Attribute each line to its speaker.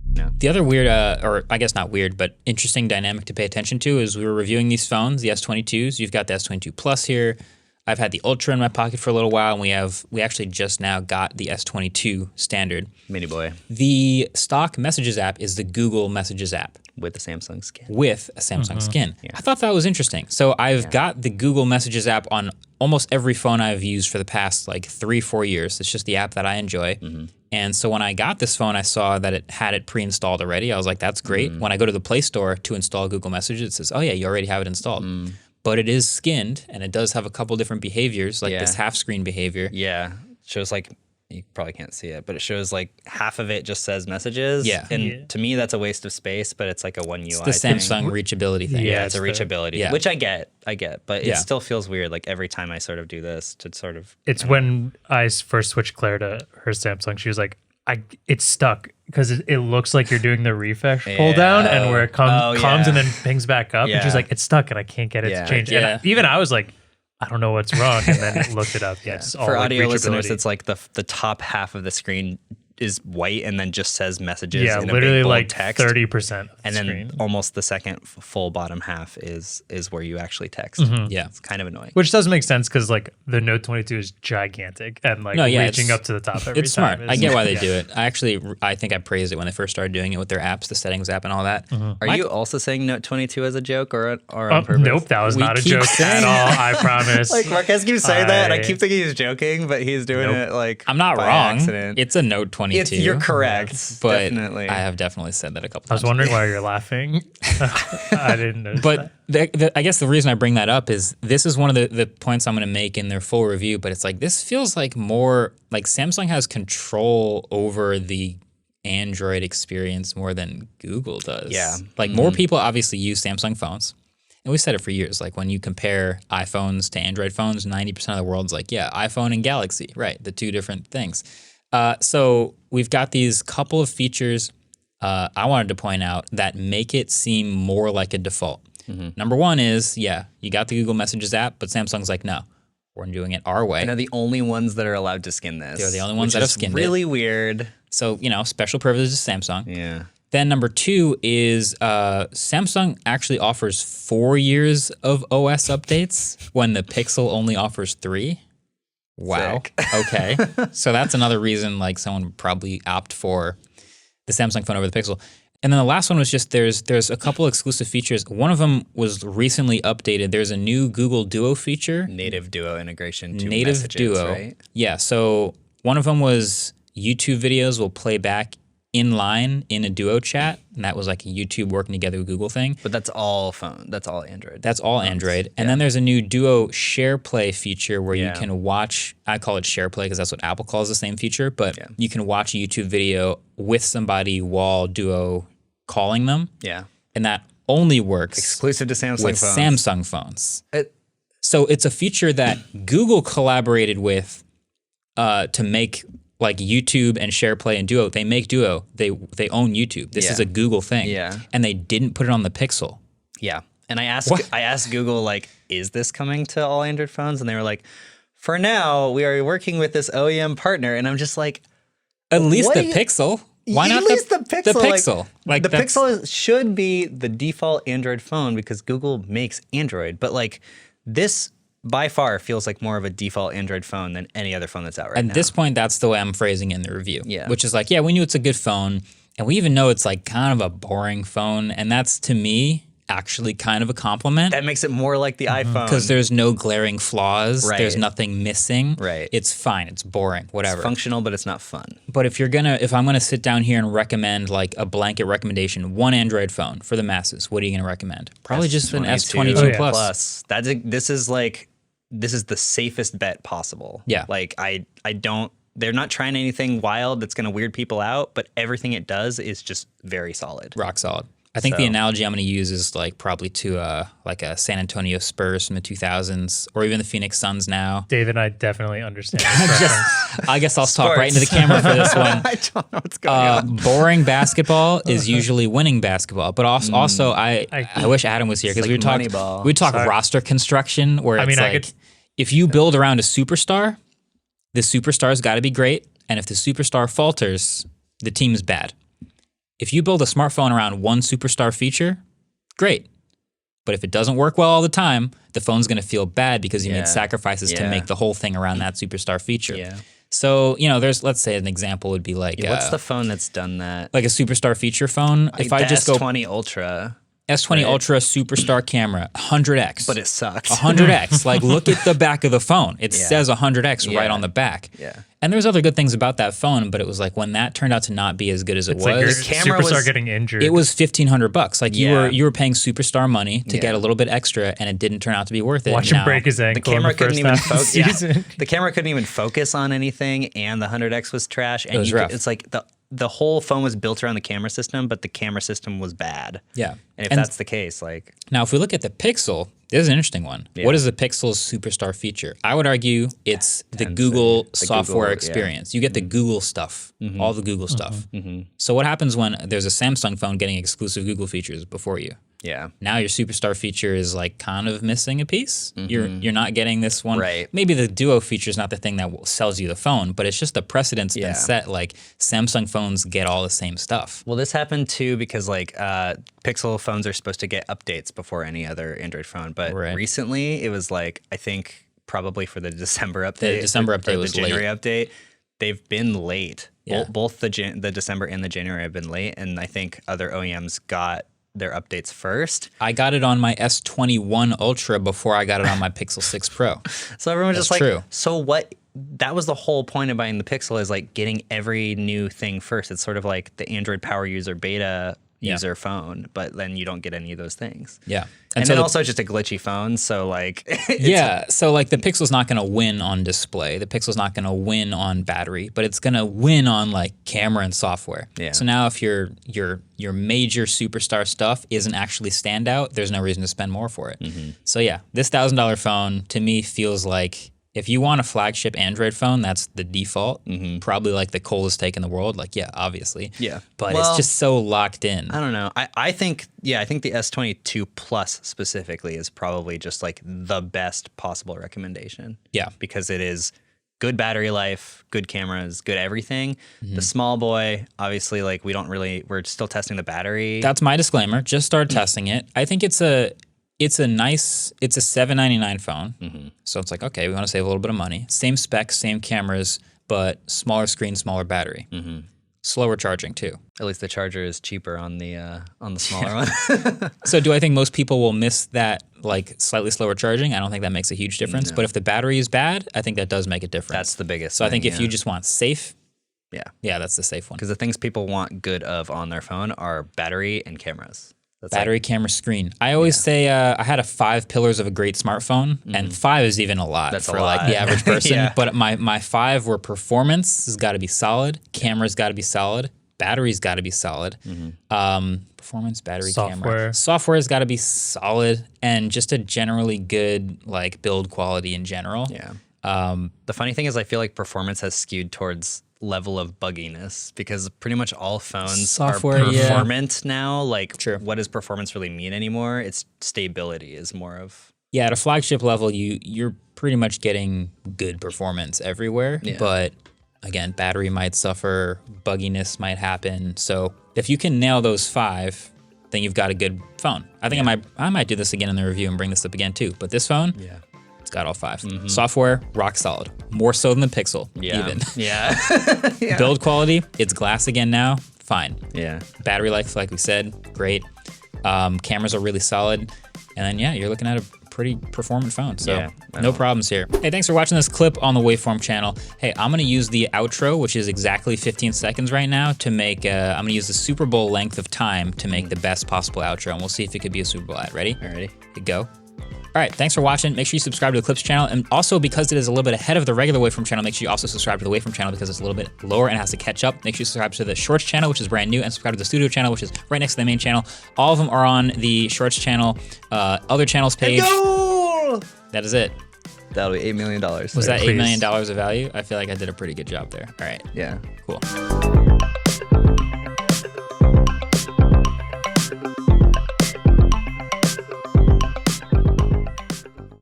Speaker 1: No.
Speaker 2: The other weird, or I guess not weird, but interesting dynamic to pay attention to is we were reviewing these phones, the S22s. You've got the S22 Plus here. I've had the Ultra in my pocket for a little while, and we actually just now got the S22 standard.
Speaker 1: Mini boy.
Speaker 2: The stock Messages app is the Google Messages app.
Speaker 1: With the Samsung skin.
Speaker 2: With a Samsung skin. Yeah. I thought that was interesting. So I've got the Google Messages app on almost every phone I've used for the past like 3-4 years. It's just the app that I enjoy. And so when I got this phone, I saw that it had it pre-installed already. I was like, that's great. When I go to the Play Store to install Google Messages, it says, oh yeah, you already have it installed. But it is skinned, and it does have a couple different behaviors, like this half-screen behavior.
Speaker 1: Yeah. Shows like, you probably can't see it, but it shows like half of it just says Messages.
Speaker 2: Yeah.
Speaker 1: And to me, that's a waste of space, but it's like a one UI
Speaker 2: It's the Samsung reachability thing.
Speaker 1: Yeah, it's a reachability, which I get, but it
Speaker 2: Yeah.
Speaker 1: still feels weird. Like every time I sort of do this to sort of.
Speaker 3: It's when I first switched Claire to her Samsung, she was like, it's stuck because it looks like you're doing the refresh pull down, and where it comes and then pings back up, and she's like, it's stuck and I can't get it to change. And even I was like, I don't know what's wrong, and then it looked it up. Yeah, it's all
Speaker 1: for
Speaker 3: like
Speaker 1: audio
Speaker 3: reachability.
Speaker 1: listeners, it's like the top half of the screen is white and then just says Messages.
Speaker 3: Yeah,
Speaker 1: in a
Speaker 3: literally
Speaker 1: big, bold
Speaker 3: like
Speaker 1: text.
Speaker 3: 30%.
Speaker 1: And then
Speaker 3: screen.
Speaker 1: almost the second full bottom half is where you actually text.
Speaker 2: Yeah.
Speaker 1: It's kind of annoying.
Speaker 3: Which does make sense because like the Note 22 is gigantic and like reaching up to the top every
Speaker 2: It's
Speaker 3: time.
Speaker 2: smart. I get why they do it. I think I praised it when they first started doing it with their apps, the settings app and all that.
Speaker 1: Are you also saying Note 22 as a joke or on purpose?
Speaker 3: Nope, that was
Speaker 2: We
Speaker 3: not a
Speaker 2: keep
Speaker 3: joke
Speaker 2: saying
Speaker 3: at all. I promise.
Speaker 1: Like Marques keeps saying that, and I keep thinking he's joking, but he's doing it like
Speaker 2: I'm not
Speaker 1: by
Speaker 2: wrong.
Speaker 1: accident.
Speaker 2: It's a Note 22.
Speaker 1: You're correct.
Speaker 2: But
Speaker 1: Definitely.
Speaker 2: I have definitely said that a couple
Speaker 3: I
Speaker 2: times.
Speaker 3: was wondering why you're laughing. I didn't know.
Speaker 2: But I guess the reason I bring that up is this is one of the points I'm going to make in their full review, but it's like this feels like more like Samsung has control over the Android experience more than Google does.
Speaker 1: Yeah.
Speaker 2: Like more people obviously use Samsung phones. And we said it for years. Like when you compare iPhones to Android phones, 90% of the world's like, yeah, iPhone and Galaxy, right? The two different things. So we've got these couple of features I wanted to point out that make it seem more like a default. Number one is, you got the Google Messages app, but Samsung's like, no, we're doing it our way.
Speaker 1: And they're the only ones that are allowed to skin this.
Speaker 2: They're the only ones that have skinned
Speaker 1: really weird.
Speaker 2: So, special privileges to Samsung.
Speaker 1: Yeah.
Speaker 2: Then number two is Samsung actually offers 4 years of OS updates when the Pixel only offers 3. Wow. Okay. So that's another reason like someone would probably opt for the Samsung phone over the Pixel. And then the last one was just there's a couple exclusive features. One of them was recently updated. There's a new Google Duo feature.
Speaker 1: Native Duo integration to
Speaker 2: Native
Speaker 1: Messages,
Speaker 2: Duo.
Speaker 1: right?
Speaker 2: Yeah. So one of them was YouTube videos will play back in line in a Duo chat, and that was like a YouTube working together with Google thing.
Speaker 1: But that's all phone. That's all Android.
Speaker 2: That's all Android. And then there's a new Duo Share Play feature where you can watch, I call it Share Play because that's what Apple calls the same feature, but you can watch a YouTube video with somebody while Duo calling them.
Speaker 1: Yeah.
Speaker 2: And that only works
Speaker 1: Exclusive to Samsung
Speaker 2: with
Speaker 1: phones.
Speaker 2: Samsung phones. So it's a feature that Google collaborated with to make like YouTube and SharePlay and Duo. They make Duo. They own YouTube. This is a Google thing.
Speaker 1: Yeah.
Speaker 2: And they didn't put it on the Pixel.
Speaker 1: Yeah. And I asked Google, like, is this coming to all Android phones? And they were like, for now, we are working with this OEM partner. And I'm just like,
Speaker 2: at least the Pixel. Why not
Speaker 1: at least the Pixel?
Speaker 2: The Pixel.
Speaker 1: Like the Pixel should be the default Android phone because Google makes Android. But like this by far feels like more of a default Android phone than any other phone that's out right now.
Speaker 2: At this point, that's the way I'm phrasing in the review.
Speaker 1: Yeah.
Speaker 2: Which is like, we knew it's a good phone. And we even know it's like kind of a boring phone. And that's, to me, actually kind of a compliment.
Speaker 1: That makes it more like the iPhone.
Speaker 2: Because there's no glaring flaws.
Speaker 1: Right.
Speaker 2: There's nothing missing.
Speaker 1: Right.
Speaker 2: It's fine. It's boring. Whatever.
Speaker 1: It's functional, but it's not fun.
Speaker 2: But if I'm gonna sit down here and recommend like a blanket recommendation, one Android phone for the masses, what are you gonna recommend? Probably just an S22 Plus.
Speaker 1: This is the safest bet possible.
Speaker 2: Yeah.
Speaker 1: Like they're not trying anything wild that's gonna weird people out, but everything it does is just very solid.
Speaker 2: Rock solid. I think the analogy I'm going to use is like probably to like a San Antonio Spurs from the 2000s or even the Phoenix Suns now.
Speaker 3: David, I definitely understand.
Speaker 2: I guess I'll talk right into the camera for this one.
Speaker 1: I don't know what's going on.
Speaker 2: Boring basketball is usually winning basketball, but also I wish Adam was here because we talk roster construction where it's if you build around a superstar, the superstar's got to be great, and if the superstar falters, the team's bad. if you build a smartphone around one superstar feature, great. But if it doesn't work well all the time, the phone's going to feel bad because you made sacrifices to make the whole thing around that superstar feature.
Speaker 1: Yeah.
Speaker 2: So, let's say an example would be like...
Speaker 1: what's the phone that's done that?
Speaker 2: Like a superstar feature phone?
Speaker 1: Like
Speaker 2: if I just go...
Speaker 1: S20 Ultra.
Speaker 2: S20 Ultra superstar camera, 100x.
Speaker 1: But it sucks.
Speaker 2: 100x. Like, look at the back of the phone. It says 100x right on the back.
Speaker 1: Yeah.
Speaker 2: And there's other good things about that phone, but it was like when that turned out to not be as good as it was.
Speaker 3: Like your
Speaker 1: camera
Speaker 3: superstar
Speaker 1: was,
Speaker 3: getting injured.
Speaker 2: It was $1,500. Like you were paying superstar money to get a little bit extra, and it didn't turn out to be worth it.
Speaker 3: Watch him break his ankle.
Speaker 1: The camera couldn't even focus.
Speaker 3: Yeah.
Speaker 1: The camera couldn't even focus on anything, and the 100x was trash. And
Speaker 2: it was rough.
Speaker 1: It's like the whole phone was built around the camera system, but the camera system was bad.
Speaker 2: Yeah.
Speaker 1: And if that's the case, like...
Speaker 2: Now, if we look at the Pixel, this is an interesting one. Yeah. What is the Pixel's superstar feature? I would argue it's the Google software experience. You get the Google stuff, all the Google stuff. So what happens when there's a Samsung phone getting exclusive Google features before you?
Speaker 1: Yeah.
Speaker 2: Now your superstar feature is like kind of missing a piece. You're not getting this one.
Speaker 1: Right.
Speaker 2: Maybe the Duo feature is not the thing that sells you the phone, but it's just the precedent's been set. Like Samsung phones get all the same stuff.
Speaker 1: Well, this happened too because like Pixel phones are supposed to get updates before any other Android phone, but recently it was like I think probably for the December update.
Speaker 2: The December update was
Speaker 1: the January
Speaker 2: late.
Speaker 1: Update. They've been late.
Speaker 2: Yeah.
Speaker 1: Both the December and the January have been late, and I think other OEMs got their updates first.
Speaker 2: I got it on my S21 Ultra before I got it on my Pixel 6 Pro.
Speaker 1: So everyone's just like,
Speaker 2: true.
Speaker 1: So what? That was the whole point of buying the Pixel, is like getting every new thing first. It's sort of like the Android Power User beta user phone, but then you don't get any of those things.
Speaker 2: Yeah.
Speaker 1: And so then also just a glitchy phone, so like...
Speaker 2: so like the Pixel's not going to win on display. The Pixel's not going to win on battery, but it's going to win on like camera and software.
Speaker 1: Yeah.
Speaker 2: So now if your major superstar stuff isn't actually standout, there's no reason to spend more for it. So yeah, this $1,000 phone to me feels like if you want a flagship Android phone, that's the default. Probably like the coldest take in the world. Like, yeah, obviously.
Speaker 1: Yeah.
Speaker 2: But it's just so locked in.
Speaker 1: I don't know. I think the S22 Plus specifically is probably just like the best possible recommendation.
Speaker 2: Yeah.
Speaker 1: Because it is good battery life, good cameras, good everything. The small boy, obviously, like we're still testing the battery.
Speaker 2: That's my disclaimer. Just started testing it. I think it's a $799 phone. So it's like, okay, we want to save a little bit of money. Same specs, same cameras, but smaller screen, smaller battery. Slower charging too.
Speaker 1: At least the charger is cheaper on the smaller one.
Speaker 2: So do I think most people will miss that like slightly slower charging? I don't think that makes a huge difference. But if the battery is bad, I think that does make a difference.
Speaker 1: That's the biggest
Speaker 2: So
Speaker 1: thing,
Speaker 2: I think if you just want safe, yeah, that's the safe one.
Speaker 1: Because the things people want good of on their phone are battery and cameras. That's
Speaker 2: battery, camera, screen. I always say I had 5 pillars of a great smartphone, and 5 is even a lot for like the average person. But my 5 were performance has got to be solid, camera's got to be solid, battery's got to be solid, performance, battery, camera, software's got to be solid, and just a generally good like build quality in general.
Speaker 1: Yeah. The funny thing is, I feel like performance has skewed towards level of bugginess because pretty much all phones are performant now. Like, what does performance really mean anymore? It's stability is more of...
Speaker 2: Yeah, at a flagship level, you're pretty much getting good performance everywhere. Yeah. But again, battery might suffer, bugginess might happen. So if you can nail those 5, then you've got a good phone. I think I might do this again in the review and bring this up again too. But this phone... It's got all 5. Software, rock solid. More so than the Pixel, even.
Speaker 1: Yeah.
Speaker 2: Build quality, it's glass again now. Fine.
Speaker 1: Yeah.
Speaker 2: Battery life, like we said, great. Cameras are really solid. And then, you're looking at a pretty performant phone. So no problems here. Hey, thanks for watching this clip on the Waveform channel. Hey, I'm going to use the outro, which is exactly 15 seconds right now, to make, I'm going to use the Super Bowl length of time to make the best possible outro. And we'll see if it could be a Super Bowl ad. Ready?
Speaker 1: Ready.
Speaker 2: Go. All right, thanks for watching. Make sure you subscribe to the Clips channel. And also, because it is a little bit ahead of the regular Waveform channel, make sure you also subscribe to the Waveform channel because it's a little bit lower and has to catch up. Make sure you subscribe to the Shorts channel, which is brand new, and subscribe to the Studio channel, which is right next to the main channel. All of them are on the Shorts channel, other channels page. That is it.
Speaker 1: That'll be $8 million.
Speaker 2: Was that $8 million of value? I feel like I did a pretty good job there. All right.
Speaker 1: Yeah.
Speaker 2: Cool.